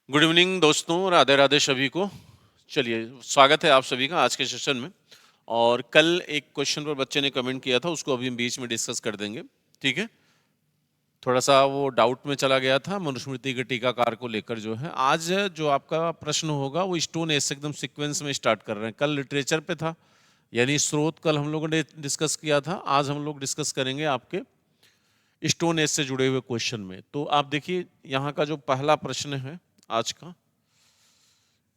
Good evening दोस्तों, राधे राधे सभी को। चलिए, स्वागत है आप सभी का आज के सेशन में। और कल एक क्वेश्चन पर बच्चे ने कमेंट किया था, उसको अभी हम बीच में डिस्कस कर देंगे। ठीक है, थोड़ा सा वो डाउट में चला गया था मनुस्मृति के टीकाकार को लेकर। जो है आज जो आपका प्रश्न होगा वो स्टोन एज से एकदम सीक्वेंस में स्टार्ट कर रहे हैं। कल लिटरेचर पे था, यानी स्रोत कल हम लोगों ने डिस्कस किया था। आज हम लोग डिस्कस करेंगे आपके स्टोन एज से जुड़े हुए क्वेश्चन में। तो आप देखिए, यहाँ का जो पहला प्रश्न है आज का,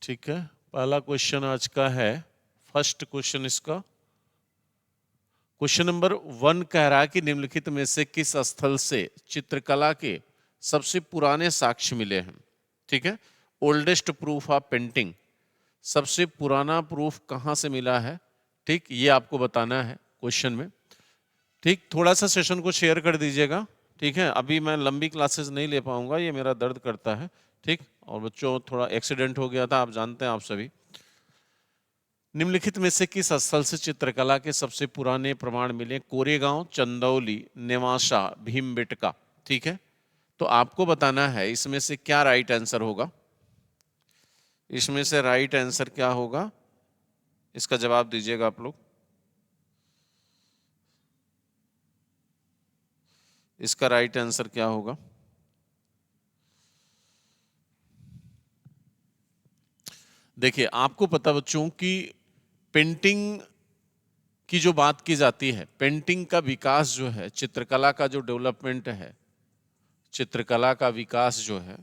ठीक है, पहला क्वेश्चन आज का है, फर्स्ट क्वेश्चन इसका, क्वेश्चन नंबर 1 कह रहा है कि निम्नलिखित में से किस स्थल से चित्रकला के सबसे पुराने साक्ष्य मिले हैं। ठीक है, ओल्डेस्ट प्रूफ ऑफ पेंटिंग, सबसे पुराना प्रूफ कहाँ से मिला है। ठीक, ये आपको बताना है क्वेश्चन में। ठीक, थोड़ा सा सेशन को शेयर कर दीजिएगा। ठीक है, अभी मैं लंबी क्लासेस नहीं ले पाऊंगा, ये मेरा दर्द करता है। ठीक, और बच्चों थोड़ा एक्सीडेंट हो गया था, आप जानते हैं आप सभी। निम्नलिखित में से किस स्थल से चित्रकला के सबसे पुराने प्रमाण मिले। कोरेगांव, चंदौली, नेवासा, भीमबेटका। ठीक है, तो आपको बताना है इसमें से क्या राइट आंसर होगा। इसमें से राइट आंसर क्या होगा, इसका जवाब दीजिएगा आप लोग। इसका राइट आंसर क्या होगा। देखिए, आपको पता बच्चों कि पेंटिंग की जो बात की जाती है, पेंटिंग का विकास जो है, चित्रकला का जो डेवलपमेंट है, चित्रकला का विकास जो है,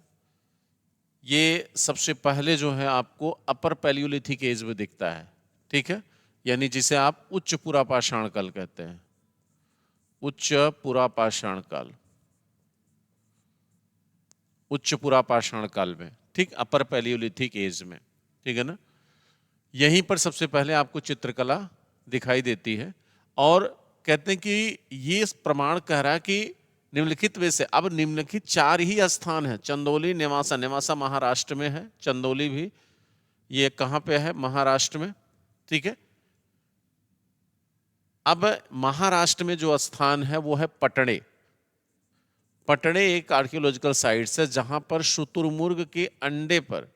ये सबसे पहले जो है आपको अपर पैलियोलिथिक एज में दिखता है। ठीक है, यानी जिसे आप उच्च पुरापाषाण काल कहते हैं, उच्च पुरापाषाण काल, उच्च पुरापाषाण काल में। ठीक, अपर पैलियोलिथिक एज में। ठीक है ना, यहीं पर सबसे पहले आपको चित्रकला दिखाई देती है। और कहते हैं कि ये प्रमाण कह रहा है कि निम्नलिखित में से, अब निम्नलिखित 4 ही स्थान है, चंदौली, नेवासा, नेवासा महाराष्ट्र में है, चंदौली भी ये कहाँ पे है, महाराष्ट्र में। ठीक है, अब महाराष्ट्र में जो स्थान है वो है पटणे। पटणे एक आर्कियोलॉजिकल साइट है जहां पर शुतुरमुर्ग के अंडे पर,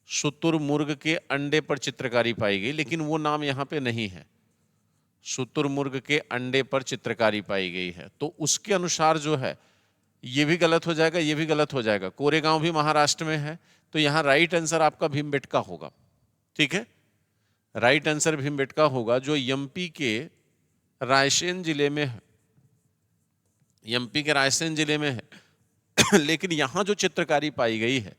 शुतुरमुर्ग के अंडे पर चित्रकारी पाई गई, लेकिन वो नाम यहाँ पे नहीं है। शुतुरमुर्ग के अंडे पर चित्रकारी पाई गई है, तो उसके अनुसार जो है ये भी गलत हो जाएगा, ये भी गलत हो जाएगा। कोरेगांव भी महाराष्ट्र में है, तो यहाँ राइट आंसर आपका भीमबेटका होगा। ठीक है, राइट आंसर भीमबेटका होगा, जो एमपी के रायसेन जिले में है, एमपी के रायसेन जिले में है। लेकिन यहाँ जो चित्रकारी पाई गई है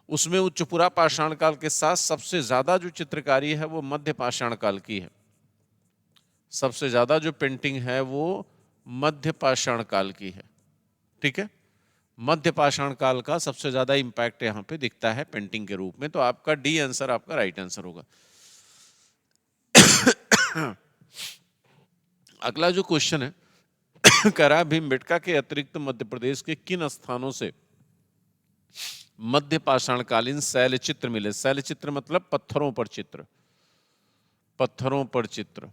उसमें उच्च पुरा पाषाण काल के साथ सबसे ज्यादा जो चित्रकारी है वो मध्य पाषाण काल की है। सबसे ज्यादा जो पेंटिंग है वो मध्य पाषाण काल की है। ठीक है, मध्य पाषाण काल का सबसे ज्यादा इंपैक्ट यहाँ पे दिखता है पेंटिंग के रूप में। तो आपका डी आंसर आपका राइट आंसर होगा। अगला जो क्वेश्चन है, कह रहा है भीमबेटका के अतिरिक्त मध्य प्रदेश के किन स्थानों से मध्य पाषाणकालीन शैल चित्र मिले। शैल चित्र मतलब पत्थरों पर चित्र, पत्थरों पर चित्र।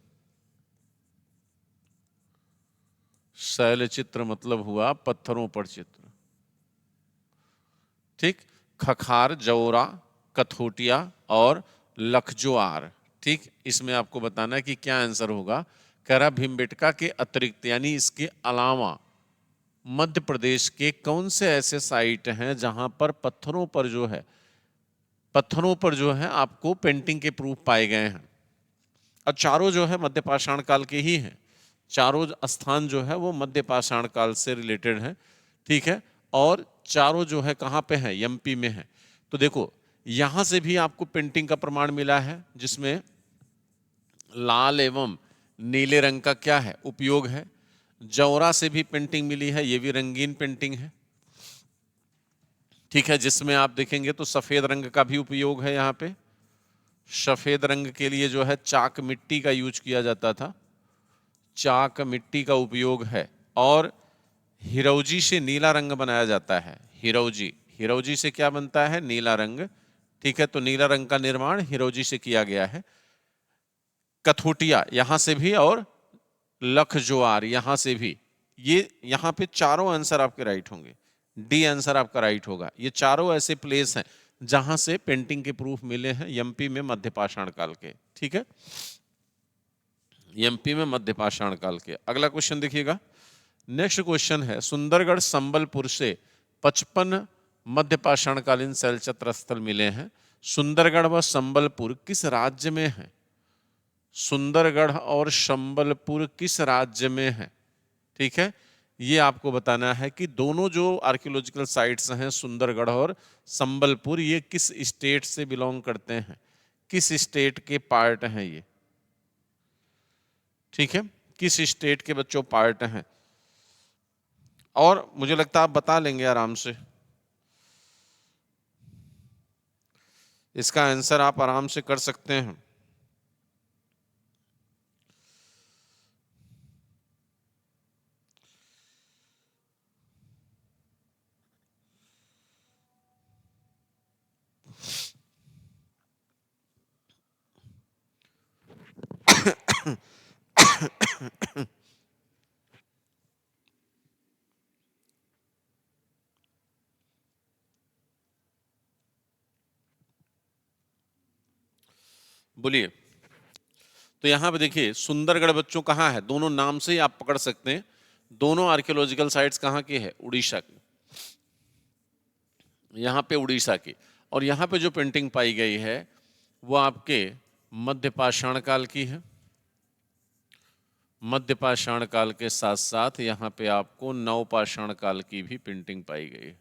शैल चित्र मतलब हुआ पत्थरों पर चित्र। ठीक, खखार, जौरा, कथोटिया और लखजोआर। ठीक, इसमें आपको बताना है कि क्या आंसर होगा। कह रहा भीमबेटका के अतिरिक्त यानी इसके अलावा मध्य प्रदेश के कौन से ऐसे साइट हैं जहां पर पत्थरों पर जो है, पत्थरों पर जो है आपको पेंटिंग के प्रूफ पाए गए हैं। और चारों जो है मध्य पाषाण काल के ही हैं, चारों स्थान जो है वो मध्य पाषाण काल से रिलेटेड है। ठीक है, और चारों जो है कहाँ पे है, एमपी में है। तो देखो, यहां से भी आपको पेंटिंग का प्रमाण मिला है जिसमें लाल एवं नीले रंग का क्या है, उपयोग है। जौरा से भी पेंटिंग मिली है, ये भी रंगीन पेंटिंग है। ठीक है, जिसमें आप देखेंगे तो सफेद रंग का भी उपयोग है। यहाँ पे सफेद रंग के लिए जो है चाक मिट्टी का यूज किया जाता था, चाक मिट्टी का उपयोग है। और हिरौजी से नीला रंग बनाया जाता है। हिरौजी, हिरौजी से क्या बनता है, नीला रंग। ठीक है, तो नीला रंग का निर्माण हिरौजी से किया गया है। कथोटिया यहां से भी और लखजोआर यहां से भी। ये यहां पे चारों आंसर आपके राइट होंगे। डी आंसर आपका राइट होगा। ये चारों ऐसे प्लेस हैं जहां से पेंटिंग के प्रूफ मिले हैं एमपी में मध्य पाषाण काल के। ठीक है, एमपी में मध्य पाषाण काल के। अगला क्वेश्चन देखिएगा, नेक्स्ट क्वेश्चन है, सुंदरगढ़ संबलपुर से 55 मध्य पाषाणकालीन शैलचित्र स्थल मिले हैं। सुंदरगढ़ व संबलपुर किस राज्य में है? सुंदरगढ़ और संबलपुर किस राज्य में है? ठीक है, ये आपको बताना है कि दोनों जो आर्कियोलॉजिकल साइट्स हैं सुंदरगढ़ और संबलपुर, ये किस स्टेट से बिलोंग करते हैं, किस स्टेट के पार्ट हैं ये। ठीक है, किस स्टेट के बच्चों पार्ट हैं, और मुझे लगता है आप बता लेंगे आराम से। इसका आंसर आप आराम से कर सकते हैं। बोलिए। तो यहां पे देखिए सुंदरगढ़ बच्चों कहाँ है, दोनों नाम से ही आप पकड़ सकते हैं। दोनों आर्कियोलॉजिकल साइट्स कहाँ की है? उड़ीसा की। यहाँ पे उड़ीसा की, और यहाँ पे जो पेंटिंग पाई गई है वो आपके मध्य पाषाण काल की है। मध्य पाषाण काल के साथ साथ यहाँ पे आपको नव पाषाण काल की भी पेंटिंग पाई गई है,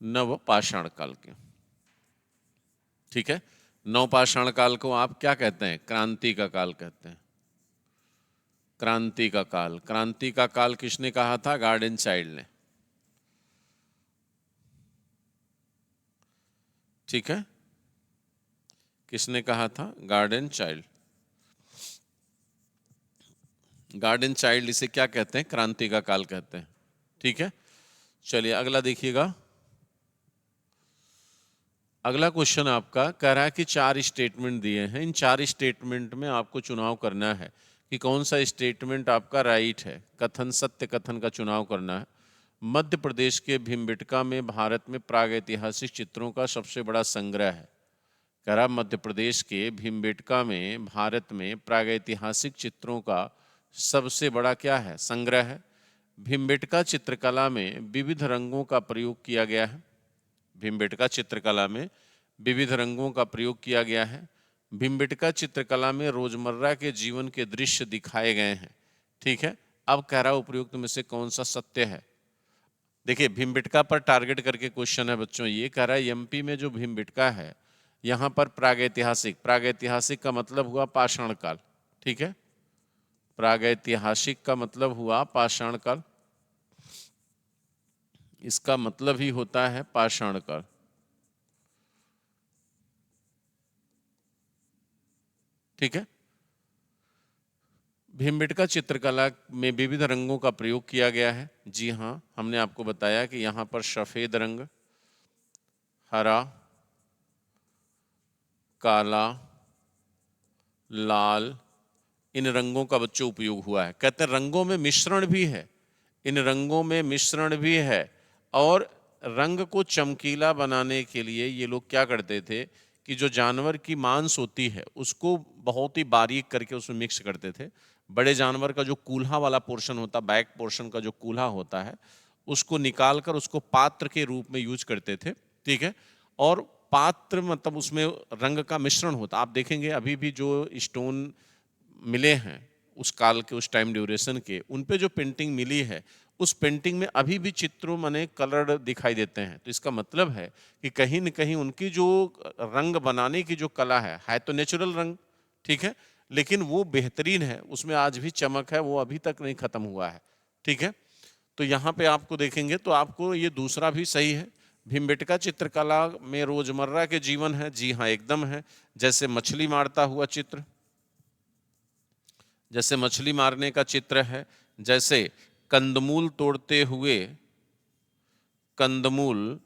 नव पाषाण काल की। ठीक है, नव पाषाण काल को आप क्या कहते हैं? क्रांति का काल कहते हैं। क्रांति का काल, क्रांति का काल किसने कहा था? गार्डन चाइल्ड ने। ठीक है, किसने कहा था? Garden child. गार्डन चाइल्ड इसे क्या कहते हैं? क्रांति का काल कहते हैं। ठीक है, चलिए अगला देखिएगा। अगला क्वेश्चन आपका कह रहा है कि 4 स्टेटमेंट दिए हैं, इन 4 स्टेटमेंट में आपको चुनाव करना है कि कौन सा स्टेटमेंट आपका राइट है। कथन, सत्य कथन का चुनाव करना है। मध्य प्रदेश के भीमबेटका में भारत में प्रागैतिहासिक चित्रों का सबसे बड़ा संग्रह है। कह रहा मध्य प्रदेश के भीमबेटका में भारत में प्रागैतिहासिक चित्रों का सबसे बड़ा क्या है? संग्रह है। भीमबेटका चित्रकला में विविध रंगों का प्रयोग किया गया है। भीमबेटका चित्रकला में विविध रंगों का प्रयोग किया गया है। भीमबेटका चित्रकला में रोजमर्रा के जीवन के दृश्य दिखाए गए हैं। ठीक है, अब कह रहा उपयुक्त में से कौन सा सत्य है? देखिए भीमबेटका पर टारगेट करके क्वेश्चन है बच्चों। ये कह रहा है एमपी में जो भीमबेटका है यहाँ पर प्रागैतिहासिक, प्रागैतिहासिक का मतलब हुआ पाषाण काल। ठीक है, प्रागैतिहासिक का मतलब हुआ पाषाण काल, इसका मतलब ही होता है पाषाण काल। ठीक है, भीमबेटका चित्रकला में विविध रंगों का प्रयोग किया गया है। जी हाँ, हमने आपको बताया कि यहाँ पर सफेद रंग, हरा, काला, लाल, इन रंगों का बच्चों उपयोग हुआ है। कहते हैं रंगों में मिश्रण भी है, इन रंगों में मिश्रण भी है। और रंग को चमकीला बनाने के लिए ये लोग क्या करते थे कि जो जानवर की मांस होती है उसको बहुत ही बारीक करके उसमें मिक्स करते थे। बड़े जानवर का जो कूल्हा वाला पोर्शन होता, बैक पोर्शन का जो कूल्हा होता है, उसको निकाल कर उसको पात्र के रूप में यूज करते थे। ठीक है, और पात्र मतलब उसमें रंग का मिश्रण होता। आप देखेंगे अभी भी जो स्टोन मिले हैं उस काल के, उस टाइम ड्यूरेशन के, उन पे जो पेंटिंग मिली है उस पेंटिंग में अभी भी चित्रों माने कलर दिखाई देते हैं। तो इसका मतलब है कि कहीं न कहीं उनकी जो रंग बनाने की जो कला है तो नेचुरल रंग। ठीक है, लेकिन वो बेहतरीन है, उसमें आज भी चमक है, वो अभी तक नहीं खत्म हुआ है। ठीक है, तो यहाँ पे आपको देखेंगे तो आपको ये दूसरा भी सही है। भीमबेटका चित्रकला में रोजमर्रा के जीवन है। जी हाँ, एकदम है। जैसे मछली मारता हुआ चित्र, जैसे मछली मारने का चित्र है, जैसे कंदमूल तोड़ते हुए, कंदमूल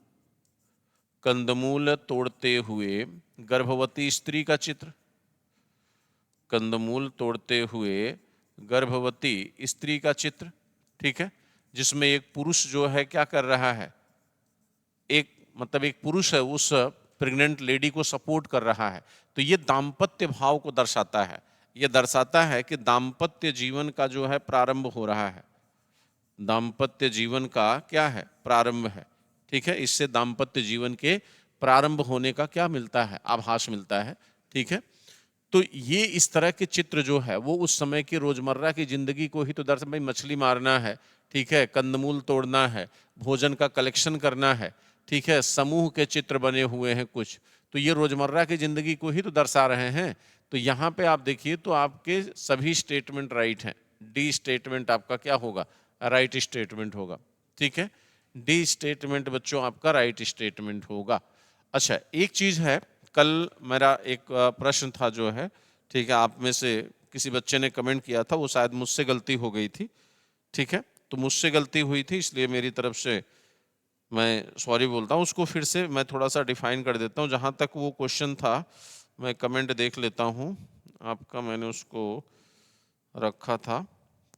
कंदमूल तोड़ते हुए गर्भवती स्त्री का चित्र, कंदमूल तोड़ते हुए गर्भवती स्त्री का चित्र। ठीक है, जिसमें एक पुरुष जो है क्या कर रहा है, एक मतलब एक पुरुष है उस प्रेग्नेंट लेडी को सपोर्ट कर रहा है। तो ये दाम्पत्य भाव को दर्शाता है, ये दर्शाता है कि दाम्पत्य जीवन का जो है प्रारंभ हो रहा है, दाम्पत्य जीवन का क्या है, प्रारंभ है। ठीक है, इससे दाम्पत्य जीवन के प्रारंभ होने का क्या मिलता है, आभास मिलता है। ठीक है, तो ये इस तरह के चित्र जो है वो उस समय की रोजमर्रा की जिंदगी को ही तो दर्शा, भाई मछली मारना है, ठीक है, कंदमूल तोड़ना है, भोजन का कलेक्शन करना है, ठीक है, समूह के चित्र बने हुए हैं कुछ, तो ये रोजमर्रा की जिंदगी को ही तो दर्शा रहे हैं। तो यहाँ पे आप देखिए तो आपके सभी स्टेटमेंट राइट हैं। डी स्टेटमेंट आपका क्या होगा, राइट स्टेटमेंट होगा। ठीक है, डी स्टेटमेंट बच्चों आपका राइट स्टेटमेंट होगा। अच्छा, एक चीज है, कल मेरा एक प्रश्न था जो है, ठीक है, आप में से किसी बच्चे ने कमेंट किया था, वो शायद मुझसे गलती हो गई थी। ठीक है, तो मुझसे गलती हुई थी इसलिए मेरी तरफ से मैं सॉरी बोलता हूँ। उसको फिर से मैं थोड़ा सा डिफाइन कर देता हूँ। जहाँ तक वो क्वेश्चन था, मैं कमेंट देख लेता हूँ आपका, मैंने उसको रखा था।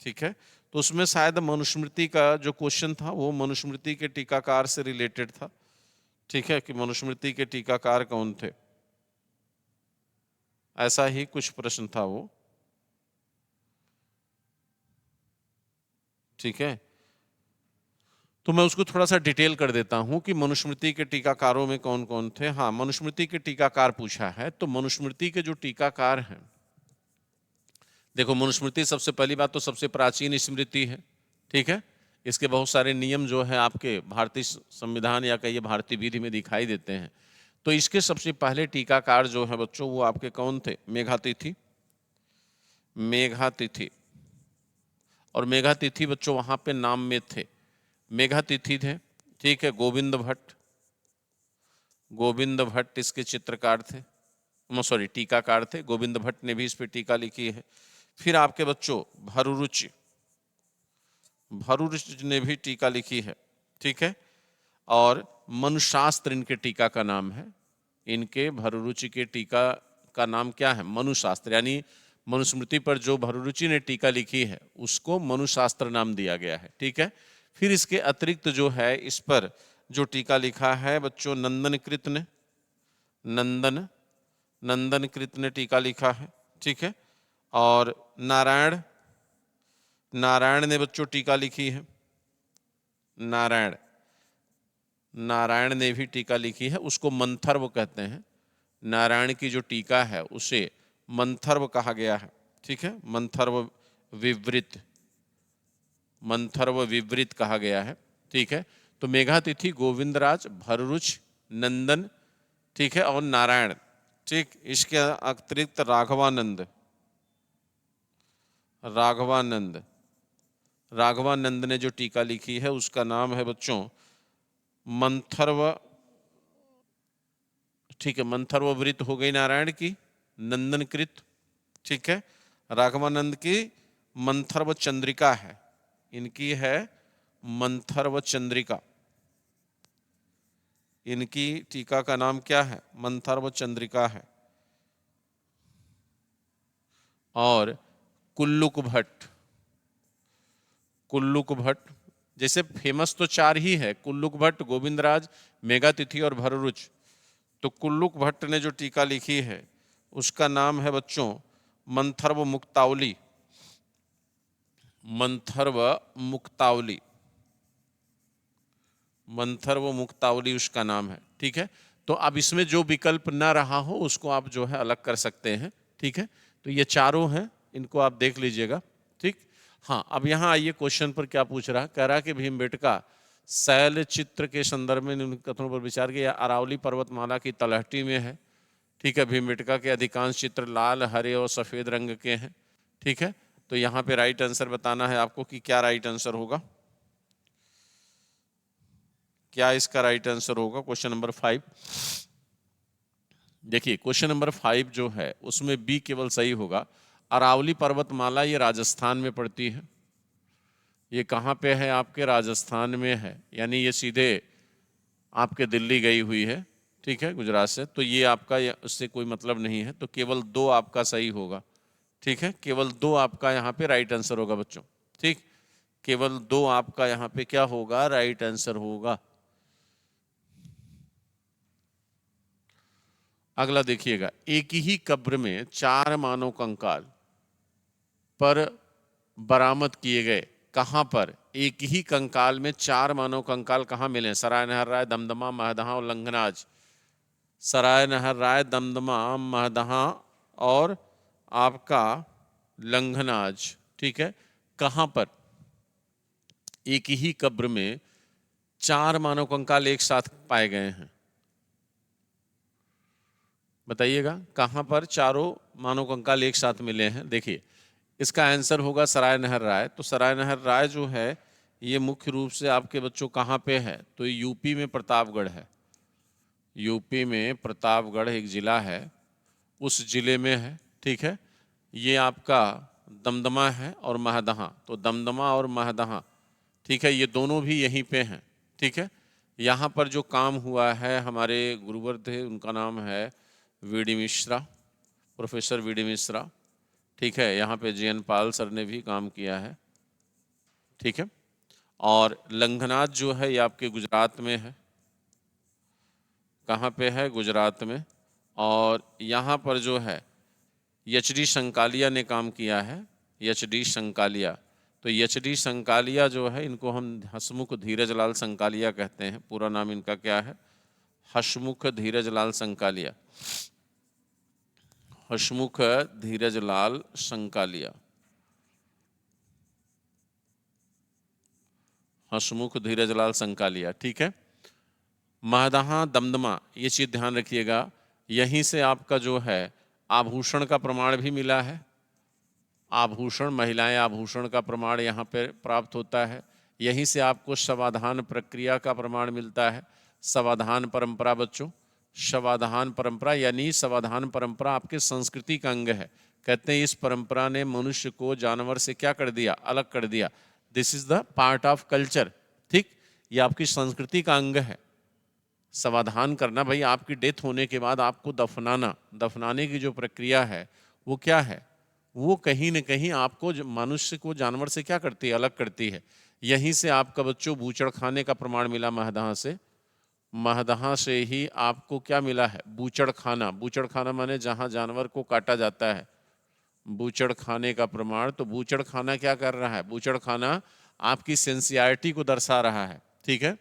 ठीक है, तो उसमें शायद मनुस्मृति का जो क्वेश्चन था वो मनुस्मृति के टीकाकार से रिलेटेड था। ठीक है, कि मनुस्मृति के टीकाकार कौन थे, ऐसा ही कुछ प्रश्न था वो। ठीक है, तो मैं उसको थोड़ा सा डिटेल कर देता हूं कि मनुस्मृति के टीकाकारों में कौन कौन थे। हाँ, मनुस्मृति के टीकाकार पूछा है, तो मनुस्मृति के जो टीकाकार हैं, देखो मनुस्मृति सबसे पहली बात तो सबसे प्राचीन स्मृति है। ठीक है, इसके बहुत सारे नियम जो है आपके भारतीय संविधान या कहिए भारतीय विधि में दिखाई देते हैं। तो इसके सबसे पहले टीकाकार जो है बच्चों वो आपके कौन थे, मेघातिथि। मेघातिथि, और मेघातिथि बच्चों वहां पे नाम में थे, मेघातिथि थे। ठीक है, गोविंद भट्ट, गोविंद भट्ट इसके चित्रकार थे, सॉरी टीकाकार थे। गोविंद भट्ट ने भी इस पे टीका लिखी है। फिर आपके बच्चों भरुरुचि, भरुरुचि ने भी टीका लिखी है। ठीक है, और मनुशास्त्र इनके टीका का नाम है। इनके भरुरुचि के टीका का नाम क्या है, मनुशास्त्र, यानी मनुस्मृति पर जो भरुरुचि ने टीका लिखी है उसको मनुशास्त्र नाम दिया गया है। ठीक है, फिर इसके अतिरिक्त जो है इस पर जो टीका लिखा है बच्चों नंदनकृत ने, नंदनकृत ने टीका लिखा है। ठीक है, और नारायण, नारायण ने बच्चों टीका लिखी है। नारायण, नारायण ने भी टीका लिखी है, उसको मंथर्व कहते हैं। नारायण की जो टीका है उसे मंथर्व कहा गया है। ठीक है, मंथर्व विवृत, मंथर्व विवृत कहा गया है। ठीक है, तो मेघातिथि, गोविंदराज, भररुच, नंदन, ठीक है, और नारायण। ठीक, इसके अतिरिक्त राघवानंद, राघवानंद, राघवानंद ने जो टीका लिखी है उसका नाम है बच्चों मंथर्व। ठीक है, मंथर्व वृत हो गई नारायण की, नंदनकृत। ठीक है, राघवानंद की मंथर्व चंद्रिका है, इनकी है मंथर्व चंद्रिका। इनकी टीका का नाम क्या है, मंथर्व चंद्रिका है। और कुल्लुक भट्ट, कुल्लुक भट्ट, जैसे फेमस तो चार ही है, कुल्लुक भट्ट, गोविंदराज, मेघातिथि और भररुच। तो कुल्लुक भट्ट ने जो टीका लिखी है उसका नाम है बच्चों मंथर्व मुक्तावली, मंथर्व मुक्तावली, मंथर्व मुक्तावली उसका नाम है। ठीक है, तो अब इसमें जो विकल्प ना रहा हो उसको आप जो है अलग कर सकते हैं। ठीक है, तो ये चारों हैं, इनको आप देख लीजिएगा। ठीक, हाँ, अब यहाँ आइए क्वेश्चन पर क्या पूछ रहा है, कह रहा कि भीमबेटका शैल चित्र के संदर्भ में इन कथनों पर विचार किया, अरावली पर्वतमाला की तलहटी में है। ठीक है, भीमबेटका के अधिकांश चित्र लाल, हरे और सफेद रंग के हैं। ठीक है, तो यहाँ पे राइट आंसर बताना है आपको कि क्या राइट आंसर होगा, क्या इसका राइट आंसर होगा। क्वेश्चन नंबर 5 देखिए, क्वेश्चन नंबर 5 जो है उसमें बी केवल सही होगा। अरावली पर्वतमाला ये राजस्थान में पड़ती है, ये कहाँ पे है, आपके राजस्थान में है, यानी ये सीधे आपके दिल्ली गई हुई है। ठीक है, गुजरात से, तो ये आपका उससे कोई मतलब नहीं है, तो केवल 2 आपका सही होगा। ठीक है, केवल 2 आपका यहाँ पे राइट आंसर होगा बच्चों। ठीक, केवल 2 आपका यहाँ पे क्या होगा, राइट आंसर होगा। अगला देखिएगा, एक ही कब्र में 4 मानव कंकाल पर बरामद किए गए। कहां पर एक ही कंकाल में 4 मानव कंकाल कहां मिले? सराय नहर राय, दमदमा, महदहा और लंघनाज। सराय नहर राय, दमदमा, महदहा और आपका लंघनाज। ठीक है, कहां पर एक ही कब्र में 4 मानव कंकाल एक साथ पाए गए हैं? बताइएगा, कहां पर चारों मानव कंकाल एक साथ मिले हैं? देखिए, इसका आंसर होगा सराय नहर राय। तो सराय नहर राय जो है ये मुख्य रूप से आपके बच्चों कहाँ पे है? तो यूपी में प्रतापगढ़ है। यूपी में प्रतापगढ़ एक जिला है, उस जिले में है। ठीक है, ये आपका दमदमा है और महदहा। तो दमदमा और महदहा, ठीक है, ये दोनों भी यहीं पे हैं। ठीक है, यहाँ पर जो काम हुआ है, हमारे गुरुवर थे, उनका नाम है VD Mishra, professor VD Mishra. ठीक है, यहाँ पे JN पाल सर ने भी काम किया है। ठीक है, और लंघनाज जो है ये आपके गुजरात में है। कहाँ पे है? गुजरात में। और यहाँ पर जो है HD शंकालिया ने काम किया है। HD शंकालिया। तो HD शंकालिया जो है, इनको हम हसमुख धीरजलाल शंकालिया कहते हैं। पूरा नाम इनका क्या है? हसमुख धीरजलाल शंकालिया। हसमुख धीरजलाल शंकालिया। हसमुख धीरजलाल शंकालिया। ठीक है, महदहा, दमदमा, ये चीज़ ध्यान रखिएगा। यहीं से आपका जो है आभूषण का प्रमाण भी मिला है। आभूषण, महिलाएं आभूषण का प्रमाण यहाँ पे प्राप्त होता है। यहीं से आपको शवाधान प्रक्रिया का प्रमाण मिलता है। शवाधान परंपरा बच्चों, शवाधान परंपरा यानी शवाधान परंपरा आपके संस्कृति का अंग है। कहते हैं इस परंपरा ने मनुष्य को जानवर से क्या कर दिया? अलग कर दिया। This is the part of culture. ठीक, ये आपकी संस्कृति का अंग है। समाधान करना, भाई आपकी डेथ होने के बाद आपको दफनाना, दफनाने की जो प्रक्रिया है वो क्या है? वो कहीं न कहीं आपको मनुष्य को जानवर से क्या करती है? अलग करती है। यहीं से आपका बच्चों बूचड़ खाने का प्रमाण मिला महदहा से। महदहा से ही आपको क्या मिला है? बूचड़ खाना। बूचड़ खाना माने जहाँ जानवर को काटा जाता है, बूचड़ खाने का प्रमाण। तो बूचड़ खाना क्या कर रहा है? बूचड़ खाना आपकी सेंसियरिटी को दर्शा रहा है। ठीक है,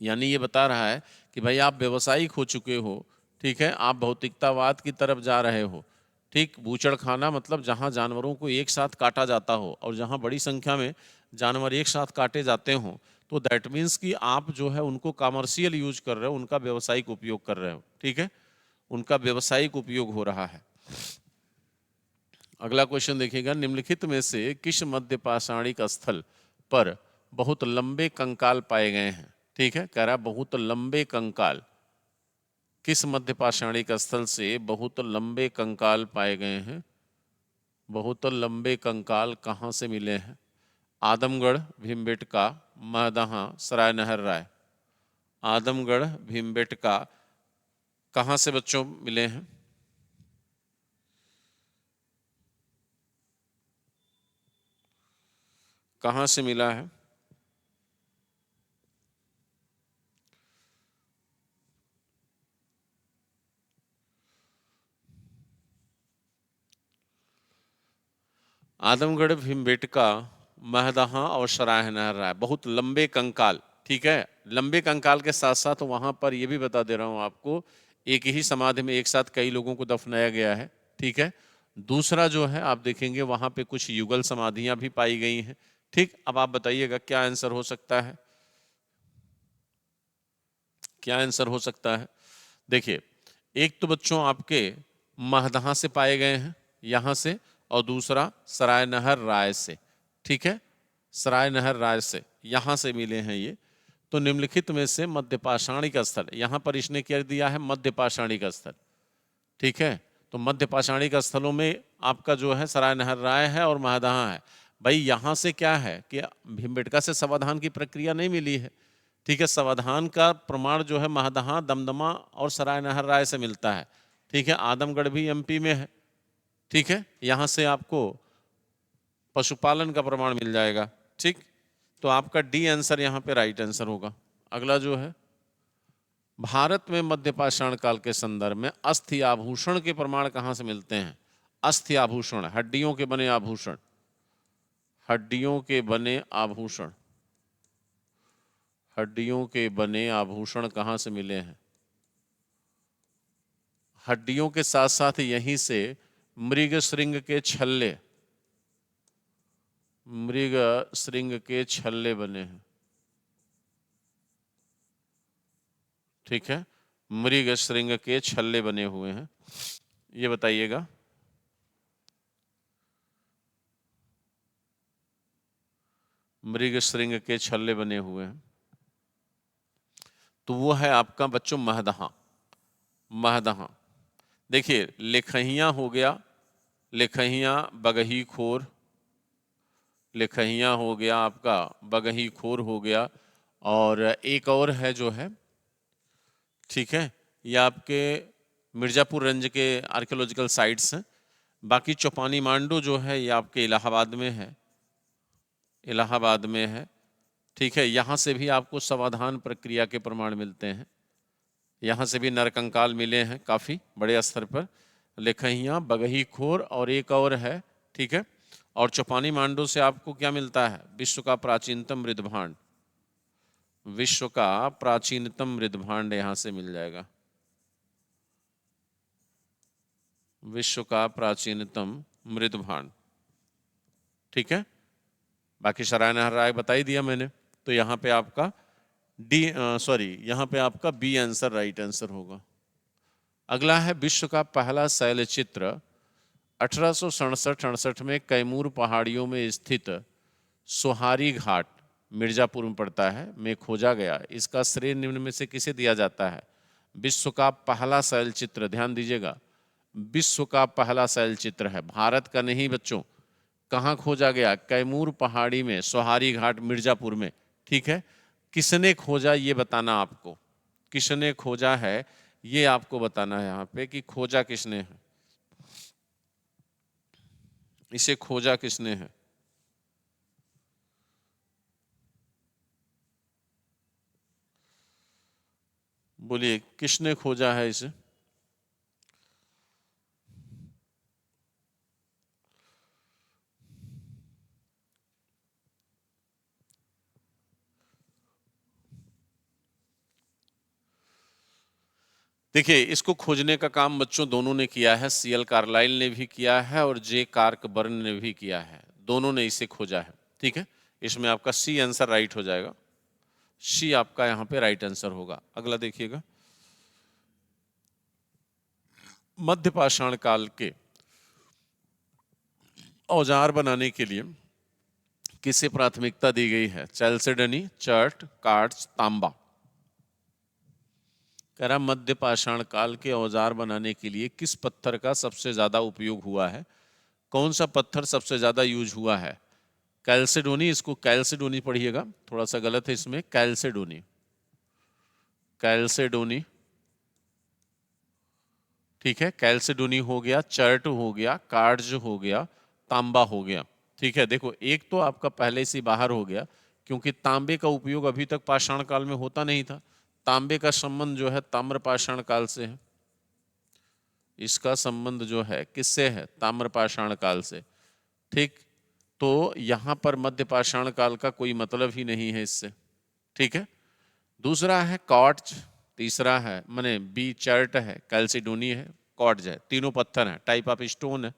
यानी ये बता रहा है कि भाई आप व्यवसायिक हो चुके हो। ठीक है, आप भौतिकतावाद की तरफ जा रहे हो। ठीक, बूचड़ खाना मतलब जहाँ जानवरों को एक साथ काटा जाता हो और जहाँ बड़ी संख्या में जानवर एक साथ काटे जाते हों, तो दैट मीन्स कि आप जो है उनको कमर्शियल यूज कर रहे हो, उनका व्यवसायिक उपयोग कर रहे हो। ठीक है, उनका व्यवसायिक उपयोग हो रहा है। अगला क्वेश्चन देखिएगा, निम्नलिखित में से किस मध्य पाषाणिक स्थल पर बहुत लंबे कंकाल पाए गए हैं? ठीक है, कह रहा बहुत लंबे कंकाल। किस मध्य पाषाणिक स्थल से बहुत लंबे कंकाल पाए गए हैं? बहुत लंबे कंकाल कहाँ से मिले हैं? आदमगढ़, भीमबेटका, महदहा, सराय नहर राय। आदमगढ़, भीमबेटका कहाँ से बच्चों मिले हैं? कहाँ से मिला है? आदमगढ़, भीमबेटका, महदहा और सराय नहर राय, बहुत लंबे कंकाल। ठीक है, लंबे कंकाल के साथ साथ वहां पर यह भी बता दे रहा हूं आपको, एक ही समाधि में एक साथ कई लोगों को दफनाया गया है। ठीक है, दूसरा जो है आप देखेंगे वहां पे कुछ युगल समाधियां भी पाई गई हैं। ठीक, अब आप बताइएगा क्या आंसर हो सकता है? क्या आंसर हो सकता है? देखिए, एक तो बच्चों आपके महदहा से पाए गए हैं यहां से, और दूसरा सराय नहर राय से। ठीक है, सराय नहर राय से यहां से मिले हैं ये। तो निम्नलिखित में से मध्य पाषाणिक स्थल, यहां पर इसने क्या दिया है? मध्य पाषाणिक स्थल। ठीक है, तो मध्य पाषाणिक स्थलों में आपका जो है सराय नहर राय है और महदहा है। भाई यहां से क्या है कि भीमबेटका से समाधान की प्रक्रिया नहीं मिली है। ठीक है, समाधान का प्रमाण जो है महदहा, दमदमा और सराय नहर राय से मिलता है। ठीक है, आदमगढ़ भी MP में है। ठीक है, यहां से आपको पशुपालन का प्रमाण मिल जाएगा। ठीक, तो आपका डी आंसर यहाँ पे राइट आंसर होगा। अगला जो है, भारत में मध्य पाषाण काल के संदर्भ में अस्थि आभूषण के प्रमाण कहाँ से मिलते हैं? अस्थि आभूषण, हड्डियों के बने आभूषण, हड्डियों के बने आभूषण, हड्डियों के बने आभूषण कहाँ से मिले हैं? हड्डियों के साथ साथ यहीं से मृग श्रृंग के छल्ले, मृग श्रृंग के छल्ले बने हैं। ठीक है, मृग श्रृंग के छल्ले बने हुए हैं। ये बताइएगा, मृग श्रृंग के छल्ले बने हुए हैं, तो वो है आपका बच्चों महदहा। महदहा देखिए, लेखहिया हो गया, लेखहिया बगही खोर, लेखहिया हो गया आपका, बगही खोर हो गया, और एक और है जो है, ठीक है, ये आपके मिर्जापुर रेंज के आर्कियोलॉजिकल साइट्स हैं। बाकी चौपानी मांडू जो है ये आपके इलाहाबाद में है, इलाहाबाद में है। ठीक है, यहाँ से भी आपको समाधान प्रक्रिया के प्रमाण मिलते हैं, यहाँ से भी नरकंकाल मिले हैं काफ़ी बड़े स्तर पर। लेखहिया, बगही खोर और एक और है, ठीक है, और चौपानी मांडू से आपको क्या मिलता है? विश्व का प्राचीनतम मृदभांड, विश्व का प्राचीनतम मृदभांड यहाँ से मिल जाएगा, विश्व का प्राचीनतम मृदभांड। ठीक है, बाकी शरायन राय बता ही दिया मैंने, तो यहाँ पे आपका यहाँ पे आपका बी आंसर राइट आंसर होगा। अगला है, विश्व का पहला शैल चित्र 1867-68 में कैमूर पहाड़ियों में स्थित सोहारी घाट, मिर्जापुर में पड़ता है, में खोजा गया। इसका श्रेय निम्न में से किसे दिया जाता है? विश्व का पहला शैल चित्र, ध्यान दीजिएगा, विश्व का पहला शैल चित्र है, भारत का नहीं बच्चों। कहाँ खोजा गया? कैमूर पहाड़ी में, सोहारी घाट, मिर्जापुर में। ठीक है, किसने खोजा ये बताना आपको, किसने खोजा है ये आपको बताना है यहाँ पे, कि खोजा किसने है, इसे खोजा किसने है। बोलिए, किसने खोजा है इसे? देखिए, इसको खोजने का काम बच्चों दोनों ने किया है, सीएल कार्लाइल ने भी किया है और जे कार्कबर्न ने भी किया है, दोनों ने इसे खोजा है। ठीक है, इसमें आपका सी आंसर राइट हो जाएगा, सी आपका यहाँ पे राइट आंसर होगा। अगला देखिएगा, मध्य पाषाण काल के औजार बनाने के लिए किसे प्राथमिकता दी गई है? चैल्सेडनी, चर्ट, कार्ड्स, तांबा। कह रहा, मध्य पाषाण काल के औजार बनाने के लिए किस पत्थर का सबसे ज्यादा उपयोग हुआ है? कौन सा पत्थर सबसे ज्यादा यूज हुआ है? कैल्सेडोनी, इसको कैल्सेडोनी पढ़िएगा, थोड़ा सा गलत है इसमें, कैल्सेडोनी, कैल्सेडोनी। ठीक है, कैल्सेडोनी हो गया, चर्ट हो गया, कार्ड्स हो गया, तांबा हो गया। ठीक है, देखो एक तो आपका पहले से बाहर हो गया, क्योंकि तांबे का उपयोग अभी तक पाषाण काल में होता नहीं था। तांबे का संबंध जो है ताम्र पाषाण काल से है, इसका संबंध जो है किससे है? ताम्र पाषाण काल से। ठीक, तो यहां पर मध्य पाषाण काल का कोई मतलब ही नहीं है इससे। ठीक है, दूसरा है क्वार्ट्ज, तीसरा है माने बी चर्ट है, कैल्सिडोनी है, क्वार्ट्ज है। तीनों पत्थर हैं, टाइप ऑफ स्टोन है,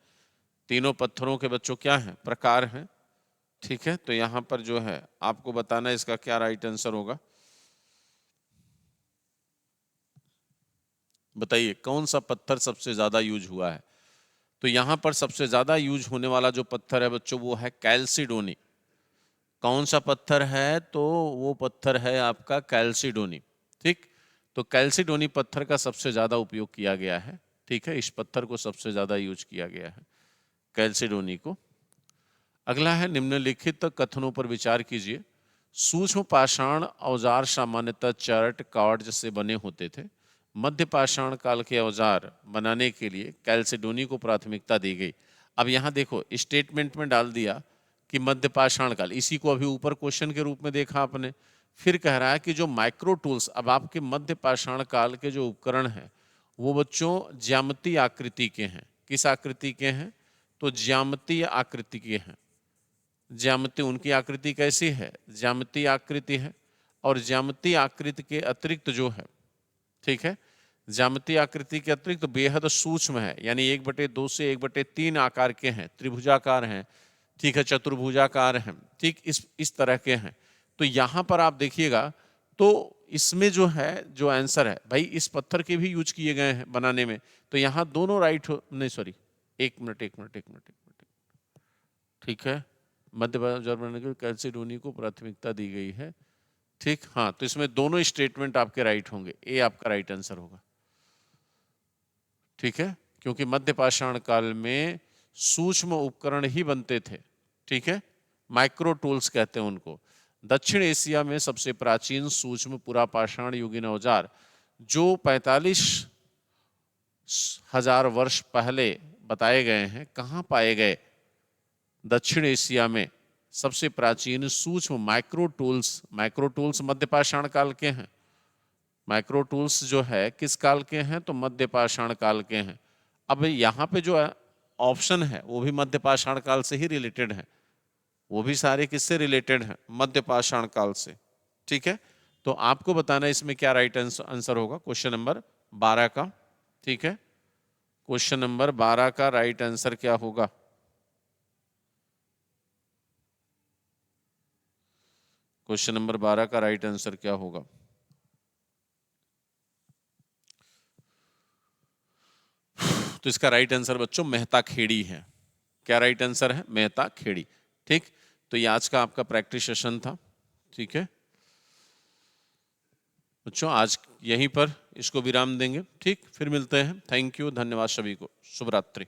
तीनों पत्थरों के बच्चों क्या हैं? प्रकार हैं। ठीक है, तो यहां पर जो है आपको बताना है इसका क्या राइट आंसर होगा। बताइए, कौन सा पत्थर सबसे ज्यादा यूज हुआ है? तो यहां पर सबसे ज्यादा यूज होने वाला जो पत्थर है बच्चों वो है कैल्सिडोनी। कौन सा पत्थर है? तो वो पत्थर है आपका कैल्सिडोनी। ठीक, तो कैल्सिडोनी पत्थर का सबसे ज्यादा उपयोग किया गया है। ठीक है, इस पत्थर को सबसे ज्यादा यूज किया गया है, कैल्सिडोनी को। अगला है, निम्नलिखित कथनों पर विचार कीजिए। सूक्ष्म पाषाण औजार सामान्यतः चर्ट, कार्ड्स से बने होते थे। मध्य पाषाण काल के औजार बनाने के लिए कैल्सिडोनी को प्राथमिकता दी गई। अब यहाँ देखो, स्टेटमेंट में डाल दिया कि मध्य पाषाण काल, इसी को अभी ऊपर क्वेश्चन के रूप में देखा आपने। फिर कह रहा है कि जो माइक्रो टूल्स, अब आपके मध्य पाषाण काल के जो उपकरण हैं वो बच्चों ज्यामितीय आकृति के हैं। किस आकृति के हैं? तो ज्यामितीय आकृति के हैं। ज्यामिति, उनकी आकृति कैसी है? ज्यामितीय आकृति है। और ज्यामितीय आकृति के अतिरिक्त जो है, ठीक है, ज्यामितीय आकृति के अतिरिक्त बेहद सूक्ष्म है, यानी 1/2 से 1/3 आकार के हैं, त्रिभुजाकार हैं, ठीक है, चतुर्भुजाकार हैं, ठीक इस तरह के हैं। तो यहां पर आप देखिएगा तो इसमें जो है, जो आंसर है भाई, इस पत्थर के भी यूज किए गए हैं बनाने में, तो यहां दोनों राइट हो, नहीं सॉरी, एक मिनट, ठीक है, मध्य जर्मनी के कैल्सिडोनी को प्राथमिकता दी गई है, ठीक, हाँ, तो इसमें दोनों स्टेटमेंट आपके राइट होंगे, ए आपका राइट आंसर होगा, ठीक है, क्योंकि मध्य पाषाण काल में सूक्ष्म उपकरण ही बनते थे, ठीक है, माइक्रो टूल्स कहते हैं उनको। दक्षिण एशिया में सबसे प्राचीन सूक्ष्म पुरापाषाण युगीन औजार जो 45,000 वर्ष पहले बताए गए हैं, कहाँ पाए गए? दक्षिण एशिया में सबसे प्राचीन सूक्ष्म माइक्रो टूल्स मध्य पाषाण काल के हैं। माइक्रो टूल्स जो है किस काल के हैं? तो मध्य पाषाण काल के हैं। अब यहाँ पे जो ऑप्शन है वो भी मध्य पाषाण काल से ही रिलेटेड है, वो भी सारे किससे रिलेटेड हैं? मध्य पाषाण काल से, ठीक है। तो आपको बताना इसमें क्या राइट आंसर होगा क्वेश्चन नंबर 12 का, ठीक है, क्वेश्चन नंबर 12 का राइट आंसर क्या होगा? क्वेश्चन नंबर 12 का राइट आंसर क्या होगा? तो इसका राइट आंसर बच्चों मेहता खेड़ी है। क्या राइट आंसर है? मेहता खेड़ी, ठीक। तो ये आज का आपका प्रैक्टिस सेशन था, ठीक है बच्चों, आज यहीं पर इसको विराम देंगे, ठीक, फिर मिलते हैं। थैंक यू, धन्यवाद सभी को, शुभ रात्रि।